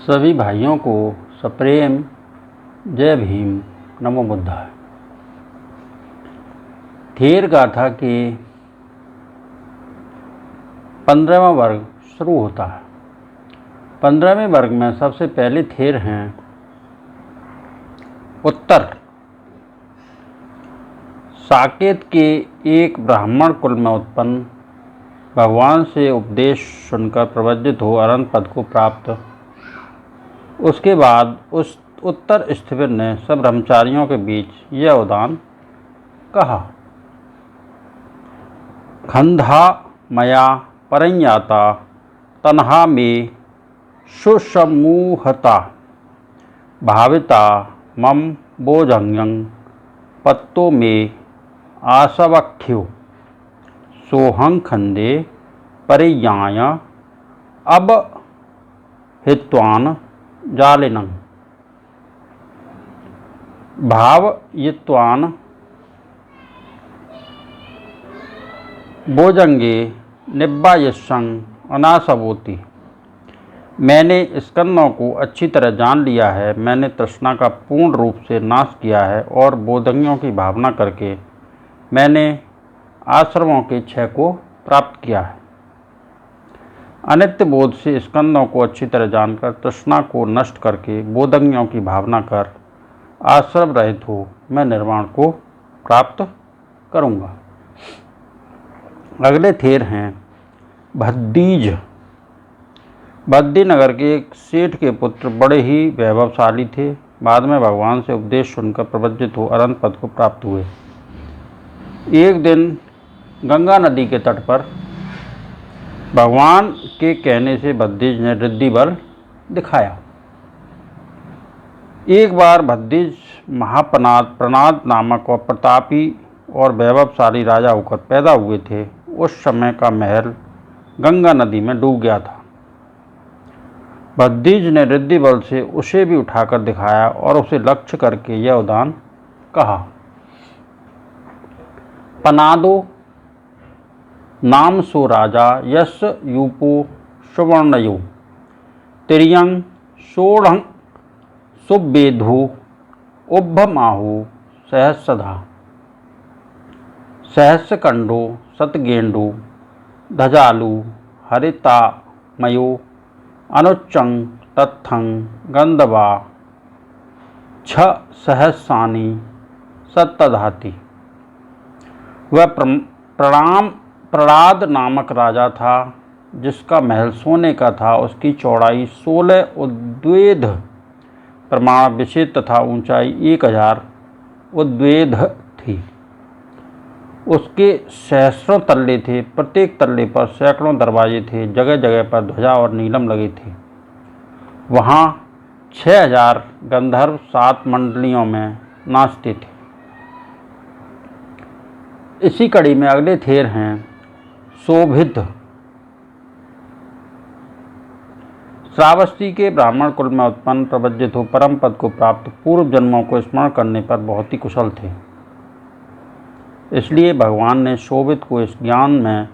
सभी भाइयों को सप्रेम जय भीम नमो बुद्धाय। थेर गाथा के 15वां वर्ग शुरू होता है। 15वें वर्ग में सबसे पहले थेर हैं उत्तर। साकेत के एक ब्राह्मण कुल में उत्पन्न, भगवान से उपदेश सुनकर प्रवज्जित हो अनंत पद को प्राप्त। उसके बाद उस उत्तर स्थिविर ने सब ब्रह्मचारियों के बीच यह उदान कहा। खंधा मया परंयाता तन्हा में सुसमूहता भाविता मम बोझंगं पत्तो में आसवख्यो सोहं खंदे परियाय अब हित्वान जालिनं भावयित्वान बोजंगे निब्बायस्सं अनासवोति। मैंने स्कंदों को अच्छी तरह जान लिया है। मैंने तृष्णा का पूर्ण रूप से नाश किया है और बोधंगियों की भावना करके मैंने आश्रमों के क्षय को प्राप्त किया है। अनित्य बोध से स्कंदों को अच्छी तरह जानकर तृष्णा को नष्ट करके बोधंगियों की भावना कर आश्रम रहित हो मैं निर्वाण को प्राप्त करूँगा। अगले थेर हैं भद्दीज। भद्दी नगर के एक सेठ के पुत्र बड़े ही वैभवशाली थे। बाद में भगवान से उपदेश सुनकर प्रवज्जित हो अनंत पद को प्राप्त हुए। एक दिन गंगा नदी के तट पर भगवान के कहने से भद्दीज ने रिद्धि बल दिखाया। एक बार भद्दीज प्रनाद नामक और प्रतापी और वैभवशाली राजा होकर पैदा हुए थे। उस समय का महल गंगा नदी में डूब गया था। भद्दीज ने रिद्धि बल से उसे भी उठाकर दिखाया और उसे लक्ष्य करके यह उदान कहा। पनादो नाम सो राजा यश यूपो सुवर्णयो तिर्यं सोढ़ं सुबेधु उभमाहु सहस्रधा सहस्रकंडो सतगेंडो धजालु हरितामयो अनुच्चं तत्थं गंधवा छ सहस्रानि सत्तधाति। वह प्रणाद नामक राजा था जिसका महल सोने का था। उसकी चौड़ाई 16 उद्वेध प्रमाण विशिष्ट तथा ऊंचाई 1000 उद्वेध थी। उसके सहस्रों तल्ले थे। प्रत्येक तल्ले पर सैकड़ों दरवाजे थे। जगह जगह पर ध्वजा और नीलम लगे थे। वहाँ 6000 गंधर्व 7 मंडलियों में नाचते थे। इसी कड़ी में अगले थेर हैं शोभित। श्रावस्ती के ब्राह्मण कुल में उत्पन्न, प्रवज्जित हो परम पद को प्राप्त, पूर्व जन्मों को स्मरण करने पर बहुत ही कुशल थे। इसलिए भगवान ने शोभित को इस ज्ञान में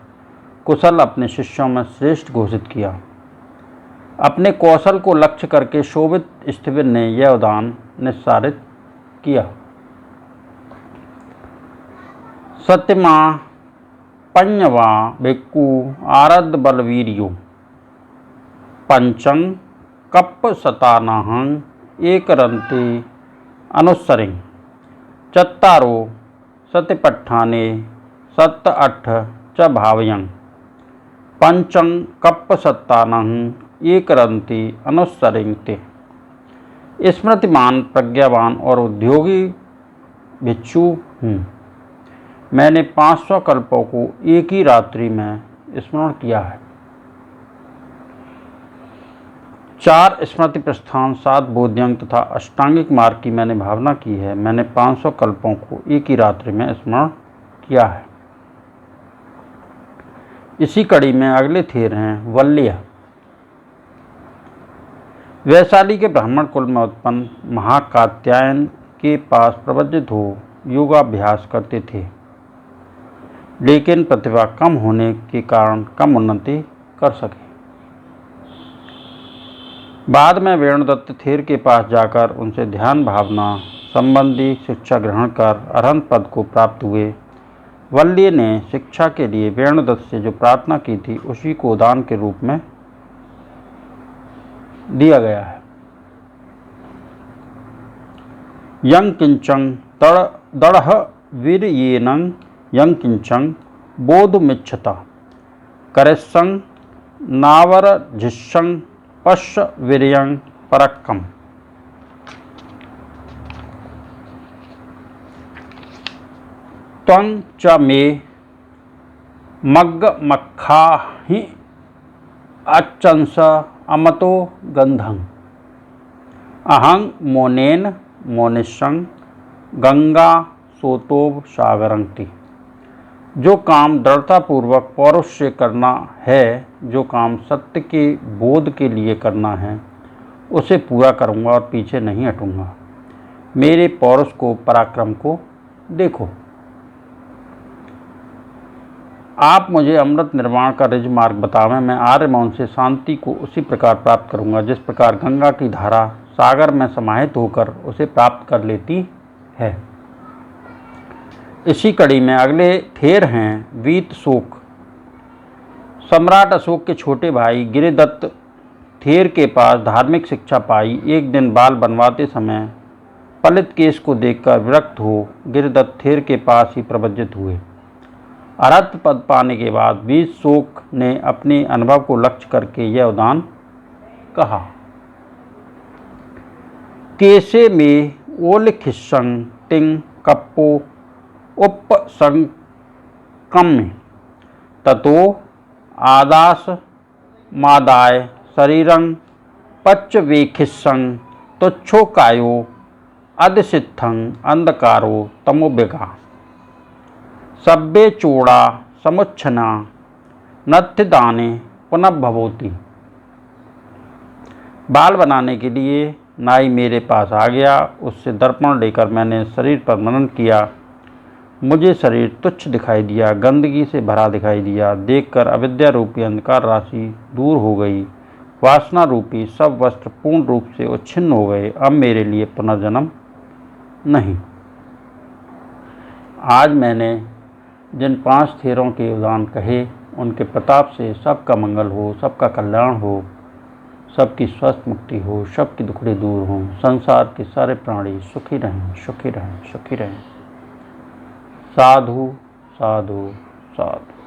कुशल अपने शिष्यों में श्रेष्ठ घोषित किया। अपने कौशल को लक्ष्य करके शोभित स्थिविर ने यह उदान निस्सारित किया। सत्यमा पंयवा भिक्खु आरद बलवीर्यो पंचं कप्प सतानाहं एकरन्ते अनुस्सरिं चत्तारो सतिपट्ठाने सत्त अट्ठ च भावयं पंचं कप्प सत्तानाहं एकरन्ते अनुस्सरिं ते। स्मृतिमान प्रज्ञावान और उद्योगी भिक्षु हूँ। मैंने 500 कल्पों को एक ही रात्रि में स्मरण किया है। 4 स्मृति प्रस्थान 7 बोध्यंग तथा अष्टांगिक मार्ग की मैंने भावना की है। मैंने 500 कल्पों को एक ही रात्रि में स्मरण किया है। इसी कड़ी में अगले थेर हैं वल्ल्य। वैशाली के ब्राह्मण कुल में उत्पन्न, महाकात्यायन के पास प्रवज्जित हो योगाभ्यास करते थे, लेकिन प्रतिभा कम होने के कारण कम उन्नति कर सके। बाद में वेणुदत्त थेर के पास जाकर उनसे ध्यान भावना संबंधी शिक्षा ग्रहण कर अरहंत पद को प्राप्त हुए। वल्ली ने शिक्षा के लिए वेणुदत्त से जो प्रार्थना की थी उसी को दान के रूप में दिया गया है। यं किंचं दढ़ वीर्येनं यं किंचं बोधुमिच्छता करेस्सं नावरजिस्सं पश्य वीर्यं परक्कम्। त्वं च मे मग्गमखाहि अच्छंस अमतो गंधं अहं मोनेन मोनिशं गंगा सोतोब सागरंति। जो काम दृढ़तापूर्वक पौरुष से करना है, जो काम सत्य के बोध के लिए करना है, उसे पूरा करूँगा और पीछे नहीं हटूँगा। मेरे पौरुष को, पराक्रम को देखो। आप मुझे अमृत निर्माण का रिज मार्ग बतावें, मैं आर्य मौन से शांति को उसी प्रकार प्राप्त करूँगा जिस प्रकार गंगा की धारा सागर में समाहित होकर उसे प्राप्त कर लेती है। इसी कड़ी में अगले थेर हैं वीतशोक। सम्राट अशोक के छोटे भाई गिरिदत्त थेर के पास धार्मिक शिक्षा पाई। एक दिन बाल बनवाते समय पलित केश को देखकर विरक्त हो गिरिदत्त थेर के पास ही प्रवज्जित हुए। अरहत पद पाने के बाद वीतशोक ने अपने अनुभव को लक्ष्य करके यह उदान कहा। केशे में ओलिखिस्सं तिंग कप्पो उपसंकम्य ततो आदास मादाय शरीरं पच्चवेखिस्सं तुच्छो कायो अदसित्थं अंधकारो तमोव्यगा सब्बे चोड़ा समुच्छना नत्यदाने पुनः भवोति। बाल बनाने के लिए नाई मेरे पास आ गया। उससे दर्पण लेकर मैंने शरीर पर मनन किया। मुझे शरीर तुच्छ दिखाई दिया, गंदगी से भरा दिखाई दिया। देखकर अविद्या रूपी अंधकार राशि दूर हो गई। वासना रूपी सब वस्त्र पूर्ण रूप से उच्छिन्न हो गए। अब मेरे लिए पुनर्जन्म नहीं। आज मैंने जिन 5 थेरों के उदान कहे, उनके प्रताप से सबका मंगल हो, सबका कल्याण हो, सबकी स्वस्थ मुक्ति हो, सबकी दुखड़े दूर हों, संसार के सारे प्राणी सुखी रहें, सुखी रहें, सुखी रहें। साधु साधु साधु।